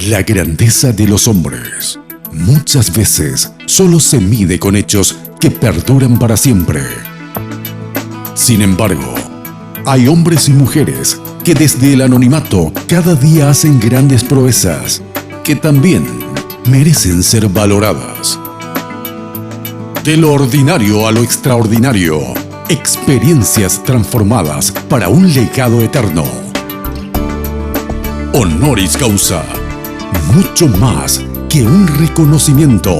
La grandeza de los hombres muchas veces solo se mide con hechos que perduran para siempre. Sin embargo, hay hombres y mujeres que desde el anonimato cada día hacen grandes proezas que también merecen ser valoradas. De lo ordinario a lo extraordinario, experiencias transformadas para un legado eterno. Honoris causa. Mucho más que un reconocimiento.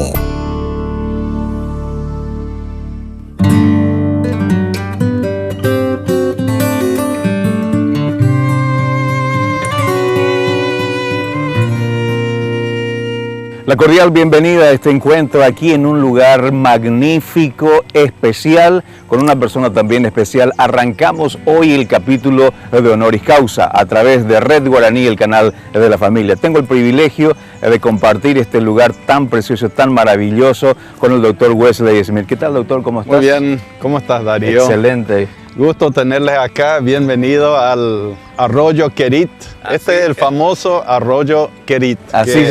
La cordial bienvenida a este encuentro aquí en un lugar magnífico, especial, con una persona también especial. Arrancamos hoy el capítulo de Honoris Causa a través de Red Guaraní, el canal de la familia. Tengo el privilegio de compartir este lugar tan precioso, tan maravilloso con el doctor Wesley Smith. ¿Qué tal, doctor? ¿Cómo estás? Muy bien, ¿cómo estás, Darío? Excelente. Gusto tenerles acá, bienvenido al Arroyo Querit. Este es el famoso Arroyo Querit. Así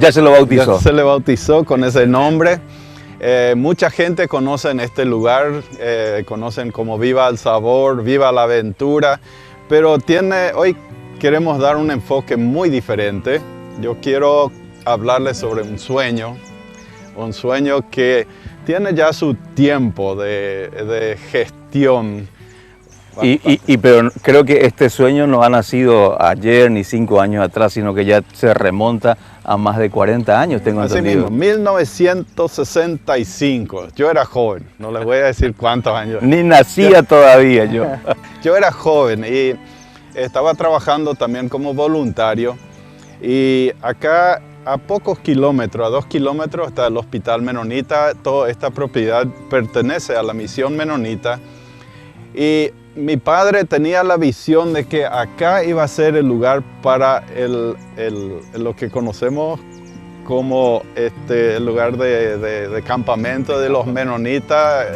ya se lo bautizó. Ya se le bautizó con ese nombre. Mucha gente conoce en este lugar, conocen como Viva el Sabor, Viva la Aventura, pero hoy queremos dar un enfoque muy diferente. Yo quiero hablarles sobre un sueño que tiene ya su tiempo de gestión. Pero creo que este sueño no ha nacido ayer ni 5 años atrás, sino que ya se remonta a más de 40 años, tengo Así entendido. mismo, 1965. Yo era joven, no les voy a decir cuántos años. Ni nacía todavía yo. Yo era joven y estaba trabajando también como voluntario. Y acá a pocos kilómetros, a 2 kilómetros, está el Hospital Menonita. Toda esta propiedad pertenece a la misión menonita. Y mi padre tenía la visión de que acá iba a ser el lugar para lo que conocemos como el lugar de campamento de los menonitas,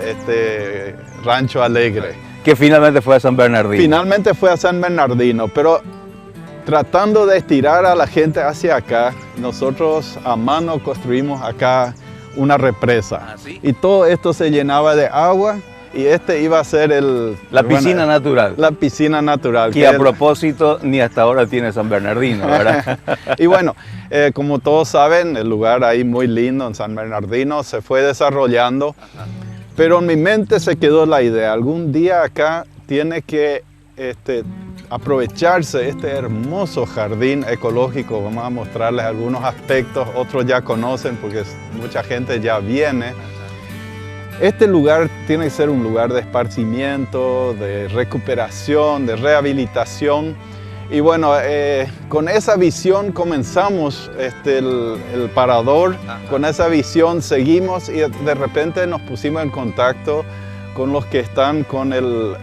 Rancho Alegre. Que finalmente fue a San Bernardino. Finalmente fue a San Bernardino, pero tratando de estirar a la gente hacia acá, nosotros a mano construimos acá una represa. ¿Ah, sí? Y todo esto se llenaba de agua. Y iba a ser la piscina natural. La piscina natural. Que a propósito, ni hasta ahora tiene San Bernardino, ¿verdad? Y bueno, como todos saben, el lugar ahí muy lindo en San Bernardino se fue desarrollando. Ajá. Pero en mi mente se quedó la idea, algún día acá tiene que aprovecharse este hermoso jardín ecológico. Vamos a mostrarles algunos aspectos, otros ya conocen porque mucha gente ya viene. Este lugar tiene que ser un lugar de esparcimiento, de recuperación, de rehabilitación. Y bueno, con esa visión comenzamos el parador. Ajá. Con esa visión seguimos y de repente nos pusimos en contacto con los que están con el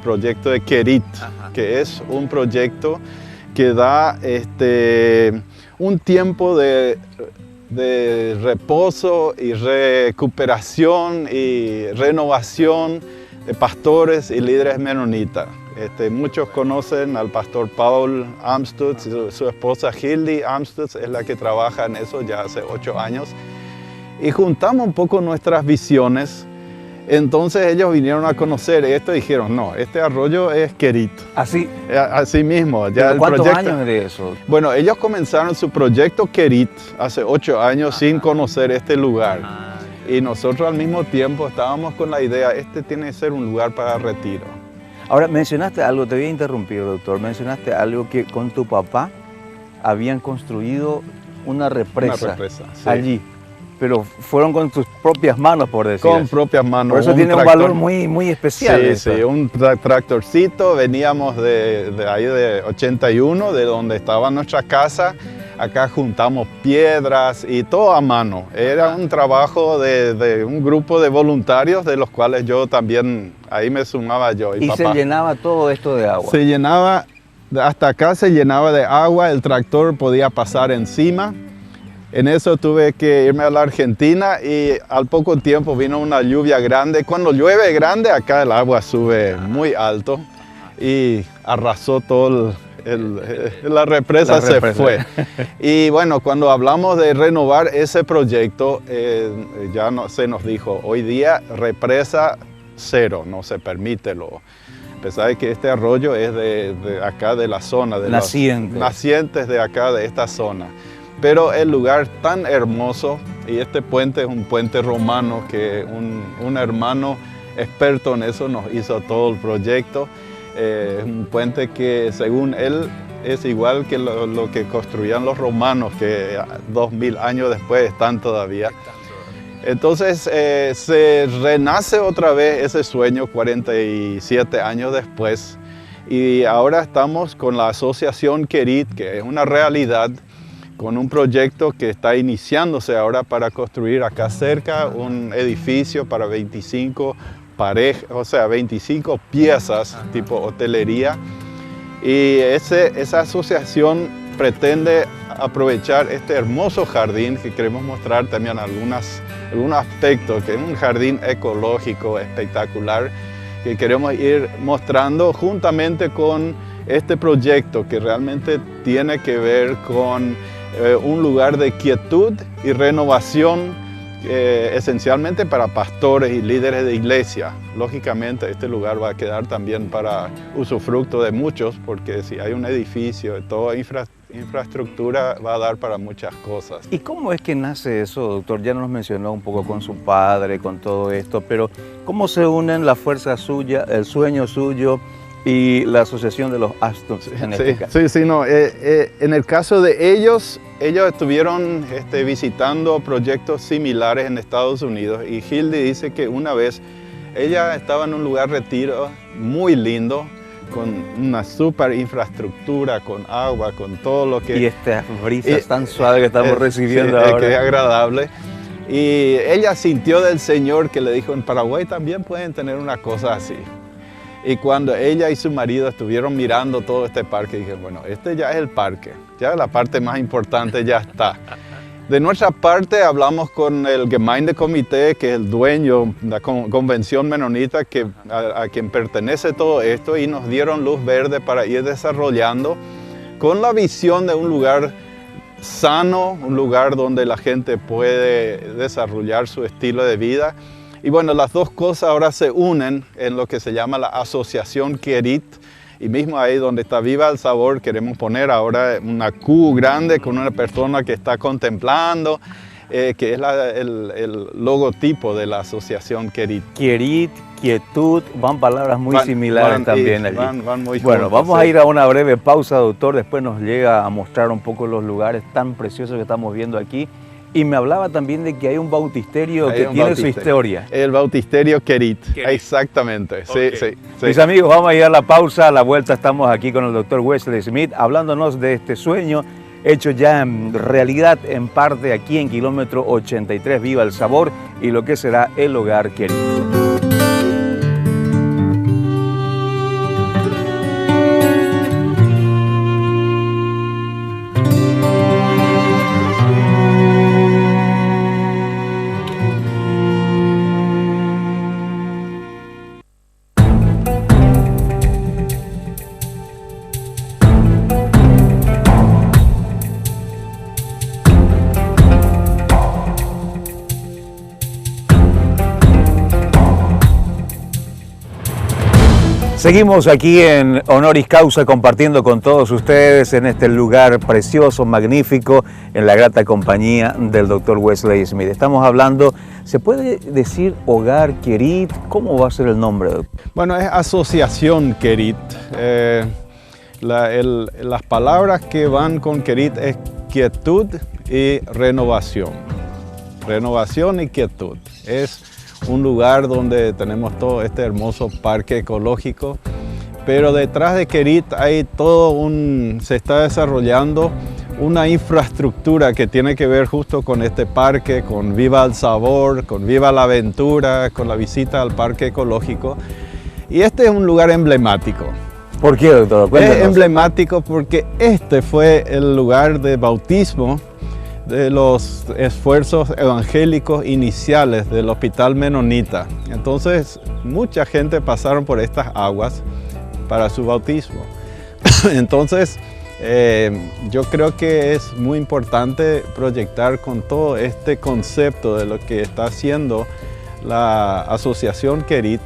proyecto de Querit. Ajá. Que es un proyecto que da un tiempo de reposo y recuperación y renovación de pastores y líderes menonitas. Muchos conocen al pastor Paul Amstutz, su esposa Hildy Amstutz es la que trabaja en eso ya hace 8 años. Y juntamos un poco nuestras visiones. Entonces ellos vinieron a conocer esto y dijeron, no, este arroyo es Querit. ¿Así? Así mismo. Ya ¿Cuántos años de eso? Bueno, ellos comenzaron su proyecto Querit hace 8 años. Ajá. Sin conocer este lugar. Ajá. Y nosotros al mismo tiempo estábamos con la idea, tiene que ser un lugar para retiro. Ahora, mencionaste algo, te voy a interrumpir, doctor, mencionaste algo que con tu papá habían construido una represa. Una represa, sí. Allí. Pero fueron con tus propias manos, por decir. Con propias manos. Por eso tiene un valor muy especial. Sí, un tractorcito. Veníamos de ahí de 81, de donde estaba nuestra casa. Acá juntamos piedras y todo a mano. Era un trabajo de un grupo de voluntarios, de los cuales yo también, ahí me sumaba yo. ¿Y papá. Se llenaba todo esto de agua? Se llenaba hasta acá se llenaba de agua, el tractor podía pasar encima. En eso tuve que irme a la Argentina y al poco tiempo vino una lluvia grande. Cuando llueve grande, acá el agua sube muy alto y arrasó todo la represa se fue. Y bueno, cuando hablamos de renovar ese proyecto, ya se nos dijo, hoy día represa cero, no se permite. A pesar de que este arroyo es de acá, de la zona, de nacientes de acá, de esta zona. Pero el lugar tan hermoso, y este puente es un puente romano que un hermano experto en eso nos hizo todo el proyecto. Es un puente que según él es igual que lo que construían los romanos, que 2000 años después están todavía. Entonces se renace otra vez ese sueño 47 años después y ahora estamos con la asociación Querit, que es una realidad, con un proyecto que está iniciándose ahora para construir acá cerca un edificio para 25 parejas, o sea, 25 piezas tipo hotelería. Y esa asociación pretende aprovechar este hermoso jardín que queremos mostrar también algunos aspectos, que es un jardín ecológico espectacular que queremos ir mostrando juntamente con este proyecto que realmente tiene que ver con un lugar de quietud y renovación esencialmente para pastores y líderes de iglesia. Lógicamente este lugar va a quedar también para usufructo de muchos, porque si hay un edificio, toda infraestructura va a dar para muchas cosas. ¿Y cómo es que nace eso, doctor? Ya nos mencionó un poco con su padre, con todo esto, pero ¿cómo se unen la fuerza suya, el sueño suyo y la asociación de los Astons Genética? En el caso de ellos estuvieron visitando proyectos similares en Estados Unidos y Hildy dice que una vez ella estaba en un lugar retiro muy lindo, con una super infraestructura, con agua, con todo lo que... Y estas brisas tan suaves que estamos recibiendo ahora. Que es agradable. Y ella sintió del Señor que le dijo, en Paraguay también pueden tener una cosa así. Y cuando ella y su marido estuvieron mirando todo este parque, dije, bueno, este ya es el parque, ya la parte más importante ya está. De nuestra parte hablamos con el Gemeindekomitee, que es el dueño de la convención menonita a quien pertenece todo esto, y nos dieron luz verde para ir desarrollando con la visión de un lugar sano, un lugar donde la gente puede desarrollar su estilo de vida. Y bueno, las dos cosas ahora se unen en lo que se llama la asociación Querit. Y mismo ahí donde está Viva el Sabor, queremos poner ahora una Q grande con una persona que está contemplando, que es el logotipo de la asociación Querit. Querit, quietud, van palabras muy similares también allí. Van muy bueno, juntos, vamos sí. a ir a una breve pausa, doctor. Después nos llega a mostrar un poco los lugares tan preciosos que estamos viendo aquí. Y me hablaba también de que hay un bautisterio que tiene su historia. El bautisterio Querit, exactamente. Okay. Sí. Mis amigos, vamos a ir a la pausa. A la vuelta estamos aquí con el doctor Wesley Smith hablándonos de este sueño hecho ya en realidad en parte aquí en kilómetro 83, Viva el Sabor, y lo que será el Hogar Querit. Seguimos aquí en Honoris Causa compartiendo con todos ustedes en este lugar precioso, magnífico, en la grata compañía del Dr. Wesley Smith. Estamos hablando, ¿se puede decir Hogar Querit? ¿Cómo va a ser el nombre, doctor? Bueno, es Asociación Querit. Las palabras que van con Querit es quietud y renovación. Renovación y quietud. Es un lugar donde tenemos todo este hermoso parque ecológico, pero detrás de Querit hay se está desarrollando una infraestructura que tiene que ver justo con este parque, con Viva el Sabor, con Viva la Aventura, con la visita al parque ecológico. Y este es un lugar emblemático. ¿Por qué, doctor? Cuéntanos. Es emblemático porque este fue el lugar de bautismo de los esfuerzos evangélicos iniciales del Hospital Menonita. Entonces, mucha gente pasaron por estas aguas para su bautismo. Entonces, yo creo que es muy importante proyectar con todo este concepto de lo que está haciendo la Asociación Querit,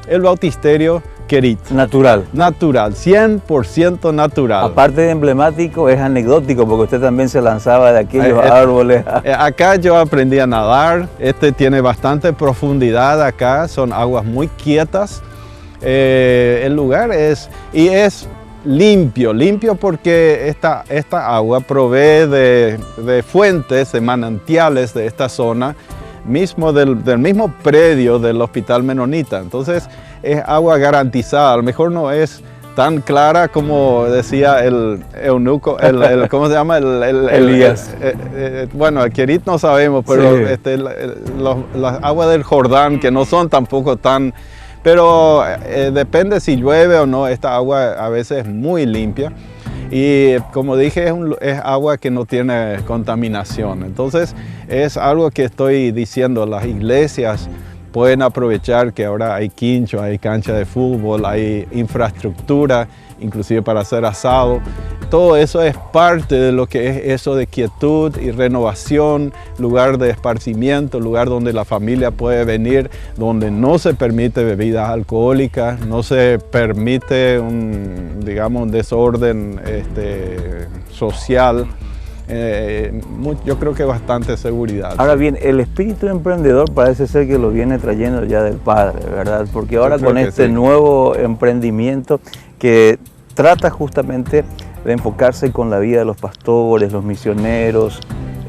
el bautisterio Querit. Natural. Natural, 100% natural. Aparte de emblemático, es anecdótico porque usted también se lanzaba de aquellos árboles. Acá yo aprendí a nadar, tiene bastante profundidad acá, son aguas muy quietas. El lugar es limpio porque esta agua provee de fuentes, de manantiales de esta zona, del mismo predio del Hospital Menonita. Entonces es agua garantizada, a lo mejor no es tan clara como decía el eunuco, ¿cómo se llama? Elías. Bueno, el Querit no sabemos, pero sí. Las aguas del Jordán, que no son tampoco tan... Pero depende si llueve o no, esta agua a veces es muy limpia. Y como dije, es agua que no tiene contaminación. Entonces es algo que estoy diciendo, las iglesias pueden aprovechar que ahora hay quincho, hay cancha de fútbol, hay infraestructura, inclusive para hacer asado. Todo eso es parte de lo que es eso de quietud y renovación, lugar de esparcimiento, lugar donde la familia puede venir, donde no se permite bebidas alcohólicas, no se permite un desorden social. Yo creo que bastante seguridad. Ahora bien, el espíritu emprendedor parece ser que lo viene trayendo ya del padre, ¿verdad? Porque ahora con este nuevo emprendimiento que trata justamente de enfocarse con la vida de los pastores, los misioneros,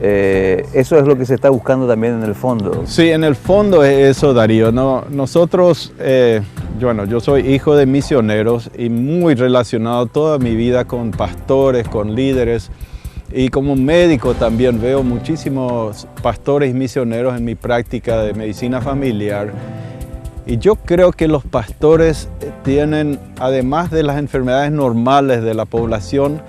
eso es lo que se está buscando también en el fondo. Sí, en el fondo es eso, Darío. Nosotros, yo soy hijo de misioneros y muy relacionado toda mi vida con pastores, con líderes. Y como médico también veo muchísimos pastores y misioneros en mi práctica de medicina familiar. Y yo creo que los pastores tienen, además de las enfermedades normales de la población,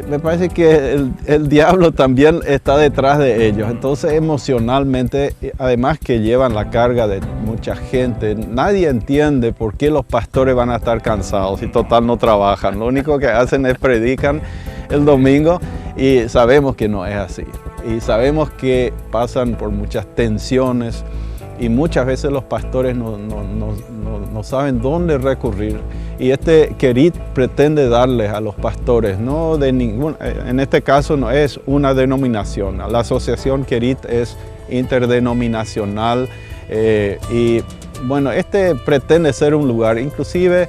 me parece que el diablo también está detrás de ellos. Entonces emocionalmente, además que llevan la carga de mucha gente, nadie entiende por qué los pastores van a estar cansados y total no trabajan. Lo único que hacen es predican el domingo y sabemos que no es así. Y sabemos que pasan por muchas tensiones y muchas veces los pastores no saben dónde recurrir. Y Querit pretende darles a los pastores, en este caso no es una denominación. La asociación Querit es interdenominacional y bueno, pretende ser un lugar, inclusive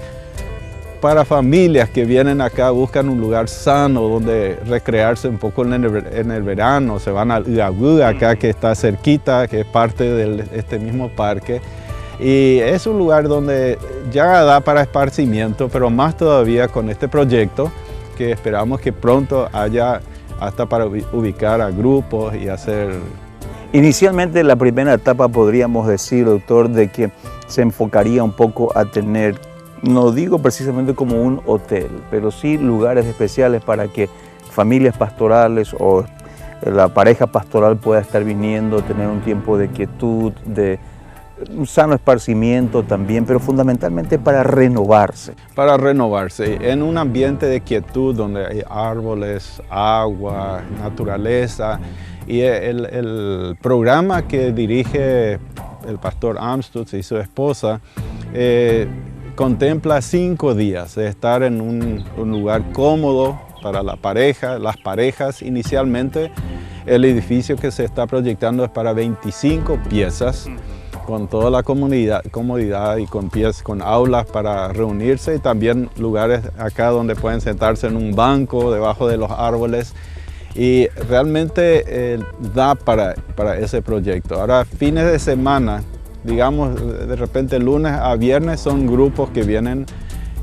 para familias que vienen acá, buscan un lugar sano donde recrearse un poco en el verano. Se van a Iagú, acá que está cerquita, que es parte de este mismo parque. Y es un lugar donde ya da para esparcimiento, pero más todavía con este proyecto que esperamos que pronto haya hasta para ubicar a grupos y hacer... Inicialmente la primera etapa podríamos decir, doctor, de que se enfocaría un poco a tener, no digo precisamente como un hotel, pero sí lugares especiales para que familias pastorales o la pareja pastoral pueda estar viniendo, tener un tiempo de quietud, de un sano esparcimiento también, pero fundamentalmente para renovarse. Para renovarse, en un ambiente de quietud donde hay árboles, agua, naturaleza. Y el programa que dirige el pastor Amstutz y su esposa contempla 5 días de estar en un lugar cómodo para las parejas. Inicialmente el edificio que se está proyectando es para 25 piezas, con toda la comodidad y con aulas para reunirse y también lugares acá donde pueden sentarse en un banco debajo de los árboles. Y realmente da para ese proyecto. Ahora, fines de semana, digamos, de repente lunes a viernes son grupos que vienen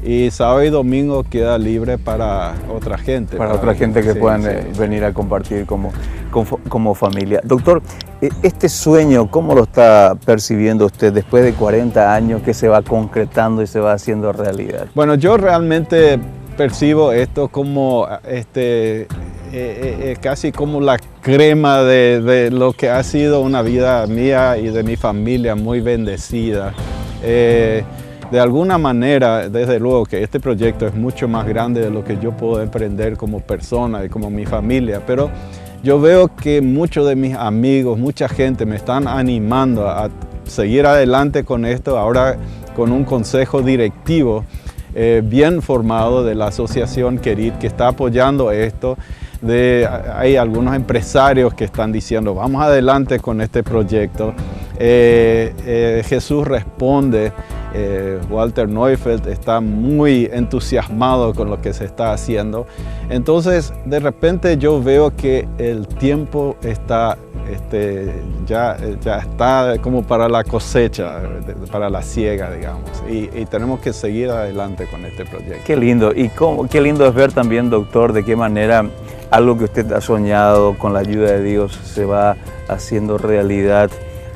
Y sábado y domingo queda libre para otra gente. Para otra gente que sí, puedan sí, venir a compartir como familia. Doctor, este sueño, ¿cómo lo está percibiendo usted después de 40 años que se va concretando y se va haciendo realidad? Bueno, yo realmente percibo esto como casi como la crema de lo que ha sido una vida mía y de mi familia muy bendecida. De alguna manera, desde luego que este proyecto es mucho más grande de lo que yo puedo emprender como persona y como mi familia, pero yo veo que muchos de mis amigos, mucha gente me están animando a seguir adelante con esto, ahora con un consejo directivo bien formado de la asociación Querit que está apoyando esto. Hay algunos empresarios que están diciendo vamos adelante con este proyecto. Jesús responde. Walter Neufeld está muy entusiasmado con lo que se está haciendo. Entonces, de repente yo veo que el tiempo está, ya está como para la cosecha, para la siega, digamos. Y tenemos que seguir adelante con este proyecto. Qué lindo. Y qué lindo es ver también, doctor, de qué manera algo que usted ha soñado con la ayuda de Dios se va haciendo realidad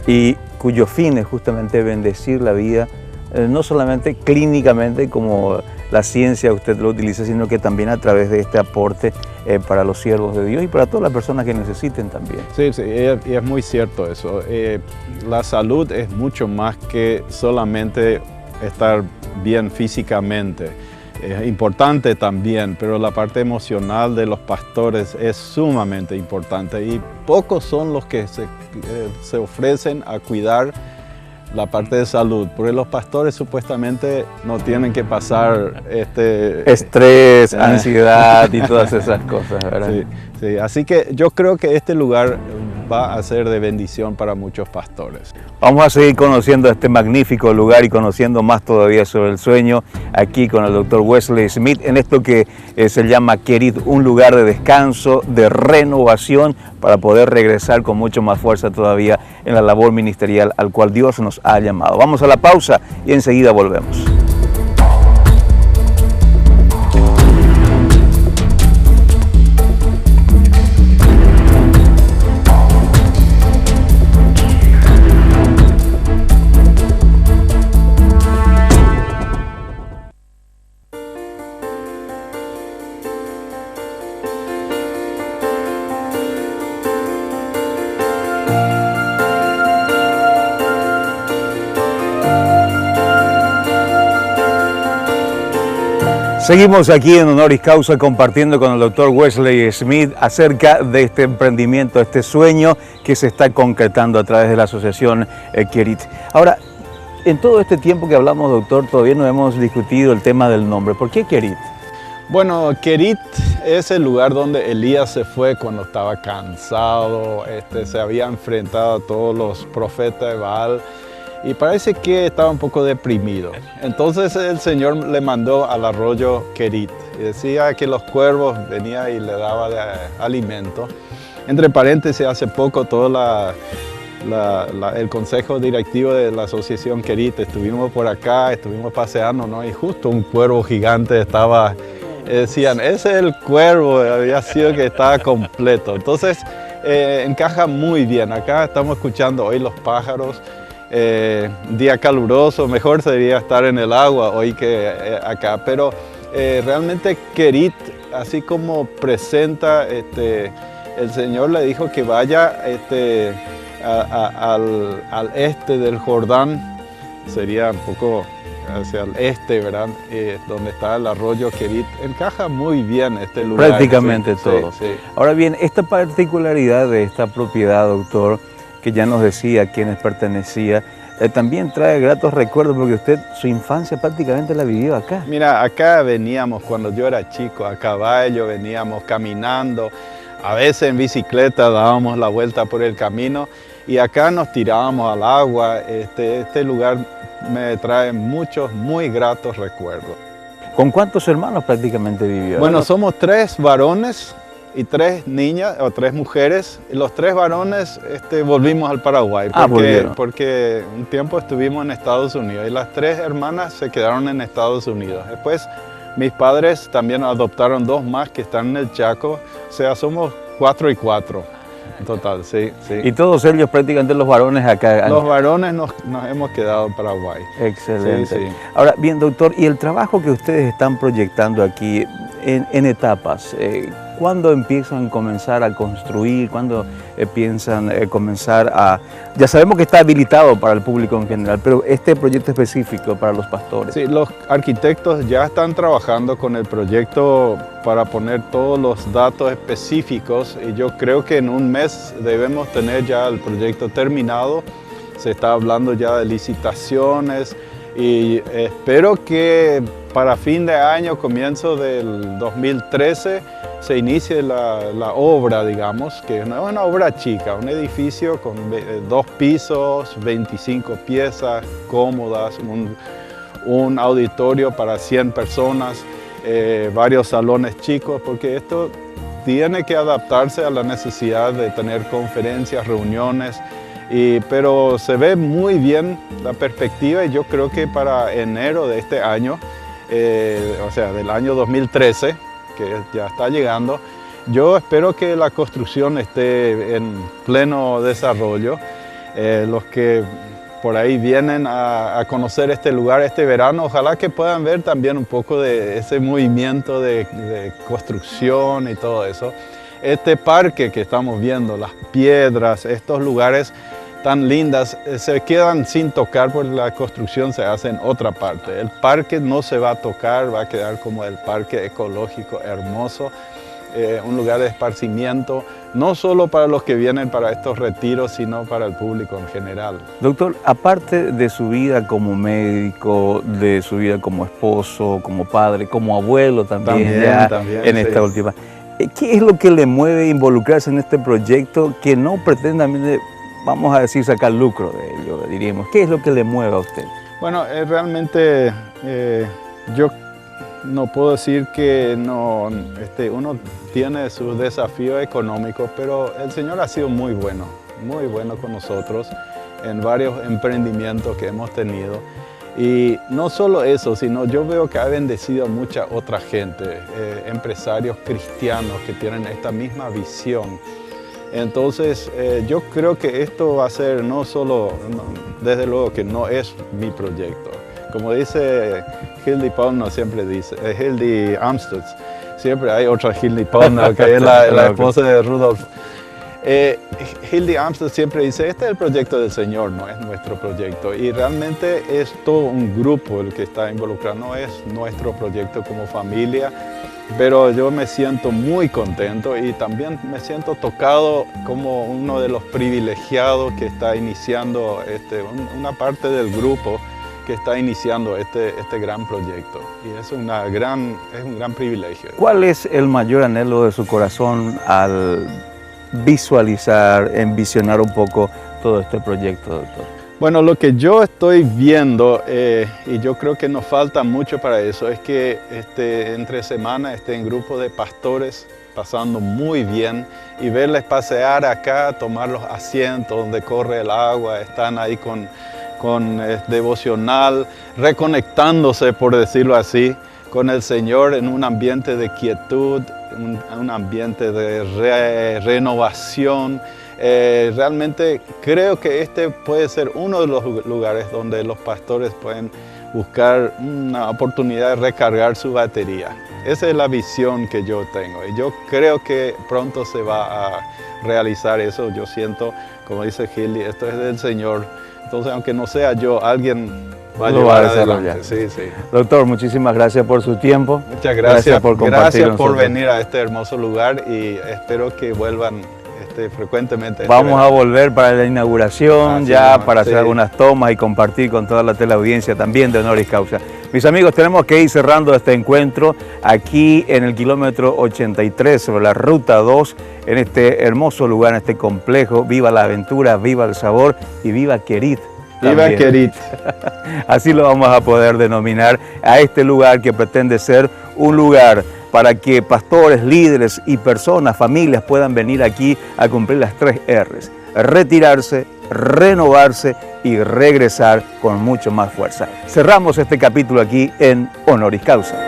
y cuyo fin es justamente bendecir la vida, no solamente clínicamente como la ciencia usted lo utiliza, sino que también a través de este aporte para los siervos de Dios y para todas las personas que necesiten también. Sí, y es muy cierto eso. La salud es mucho más que solamente estar bien físicamente. Es importante también, pero la parte emocional de los pastores es sumamente importante y pocos son los que se ofrecen a cuidar la parte de salud, porque los pastores supuestamente no tienen que pasar estrés, ansiedad y todas esas cosas, ¿verdad? Sí, sí, así que yo creo que este lugar va a ser de bendición para muchos pastores. Vamos a seguir conociendo este magnífico lugar y conociendo más todavía sobre el sueño aquí con el doctor Wesley Smith en esto que se llama Querit, un lugar de descanso, de renovación para poder regresar con mucho más fuerza todavía en la labor ministerial al cual Dios nos ha llamado. Vamos a la pausa y enseguida volvemos. Seguimos aquí en Honoris Causa compartiendo con el doctor Wesley Smith acerca de este emprendimiento, este sueño que se está concretando a través de la asociación Querit. Ahora, en todo este tiempo que hablamos, doctor, todavía no hemos discutido el tema del nombre. ¿Por qué Querit? Bueno, Querit es el lugar donde Elías se fue cuando estaba cansado, se había enfrentado a todos los profetas de Baal. Y parece que estaba un poco deprimido. Entonces el Señor le mandó al arroyo Querit. Y decía que los cuervos venían y le daban alimento. Entre paréntesis, hace poco todo el consejo directivo de la asociación Querit, estuvimos por acá, estuvimos paseando, ¿no? Y justo un cuervo gigante estaba, decían, ese es el cuervo, había sido que estaba completo. Entonces encaja muy bien. Acá estamos escuchando hoy los pájaros. Día caluroso, mejor sería estar en el agua hoy que acá, pero realmente Querit, así como presenta, el Señor le dijo que vaya al este del Jordán, sería un poco hacia el este, ¿verdad? Donde está el arroyo Querit, encaja muy bien este lugar. Prácticamente sí, todo. Sí, sí. Ahora bien, esta particularidad de esta propiedad, doctor, que ya nos decía a quiénes pertenecía, también trae gratos recuerdos porque usted su infancia prácticamente la vivió acá. Mira, acá veníamos cuando yo era chico, a caballo, veníamos caminando, a veces en bicicleta dábamos la vuelta por el camino y acá nos tirábamos al agua. Este lugar me trae muchos muy gratos recuerdos. ¿Con cuántos hermanos prácticamente vivió? Bueno, somos 3 varones y 3 niñas o 3 mujeres. Y los 3 varones volvimos al Paraguay porque un tiempo estuvimos en Estados Unidos y las 3 hermanas se quedaron en Estados Unidos. Después mis padres también adoptaron 2 más que están en el Chaco, o sea, somos 4 y 4 en total, sí. Y todos ellos prácticamente los varones acá. Los varones nos hemos quedado en Paraguay. Excelente. Sí. Ahora, bien, doctor, y el trabajo que ustedes están proyectando aquí en etapas, ¿cuándo empiezan a comenzar a construir? ¿Cuándo piensan comenzar a...? Ya sabemos que está habilitado para el público en general, pero este proyecto específico para los pastores. Sí, los arquitectos ya están trabajando con el proyecto para poner todos los datos específicos y yo creo que en un mes debemos tener ya el proyecto terminado. Se está hablando ya de licitaciones y espero que para fin de año, comienzo del 2013, se inicie la obra, digamos, que no es una obra chica, un edificio con 2 pisos, 25 piezas cómodas, un auditorio para 100 personas, varios salones chicos, porque esto tiene que adaptarse a la necesidad de tener conferencias, reuniones, pero se ve muy bien la perspectiva y yo creo que para enero de este año, o sea, del año 2013, que ya está llegando, yo espero que la construcción esté en pleno desarrollo. Los que por ahí vienen a conocer este lugar este verano, ojalá que puedan ver también un poco de ese movimiento de construcción y todo eso. Este parque que estamos viendo, las piedras, estos lugares tan lindas, se quedan sin tocar porque la construcción se hace en otra parte. El parque no se va a tocar, va a quedar como el parque ecológico hermoso, un lugar de esparcimiento, no solo para los que vienen para estos retiros, sino para el público en general. Doctor, aparte de su vida como médico, de su vida como esposo, como padre, como abuelo también en esta última, ¿qué es lo que le mueve a involucrarse en este proyecto que no pretende, vamos a decir, sacar lucro de ello, diríamos? ¿Qué es lo que le mueve a usted? Bueno, realmente yo no puedo decir que uno tiene sus desafíos económicos, pero el Señor ha sido muy bueno con nosotros en varios emprendimientos que hemos tenido. Y no solo eso, sino yo veo que ha bendecido a mucha otra gente, empresarios cristianos que tienen esta misma visión. Entonces, yo creo que esto va a ser no solo, desde luego que no es mi proyecto. Como dice Hildy Pollner, siempre dice, Hildy Amstutz, siempre hay otra Hildy Pollner, que es la esposa de Rudolf. Hildy Amstutz siempre dice, este es el proyecto del Señor, no es nuestro proyecto. Y realmente es todo un grupo el que está involucrado, no es nuestro proyecto como familia. Pero yo me siento muy contento y también me siento tocado como uno de los privilegiados que está iniciando, una parte del grupo que está iniciando este gran proyecto. Y es un gran privilegio. ¿Cuál es el mayor anhelo de su corazón al visualizar, envisionar un poco todo este proyecto, doctor? Bueno, lo que yo estoy viendo, y yo creo que nos falta mucho para eso, es que entre semana en grupo de pastores pasando muy bien y verles pasear acá, tomar los asientos donde corre el agua, están ahí con devocional, reconectándose, por decirlo así, con el Señor en un ambiente de quietud, un ambiente de renovación. Realmente creo que este puede ser uno de los lugares donde los pastores pueden buscar una oportunidad de recargar su batería. Esa es la visión que yo tengo y yo creo que pronto se va a realizar eso. Yo siento, como dice Hildy, esto es del Señor. Entonces, aunque no sea yo, alguien va a llevar adelante. Sí. Doctor, muchísimas gracias por su tiempo. Muchas gracias por compartir. Gracias por venir a este hermoso lugar y espero que vuelvan frecuentemente. Vamos a volver para la inauguración, para hacer algunas tomas y compartir con toda la teleaudiencia también de Honoris Causa. Mis amigos, tenemos que ir cerrando este encuentro aquí en el kilómetro 83 sobre la ruta 2, en este hermoso lugar, en este complejo. Viva la aventura, viva el sabor y viva Querit. Viva Querit. Así lo vamos a poder denominar a este lugar que pretende ser un lugar para que pastores, líderes y personas, familias puedan venir aquí a cumplir las 3 R's. Retirarse, renovarse y regresar con mucho más fuerza. Cerramos este capítulo aquí en Honoris Causa.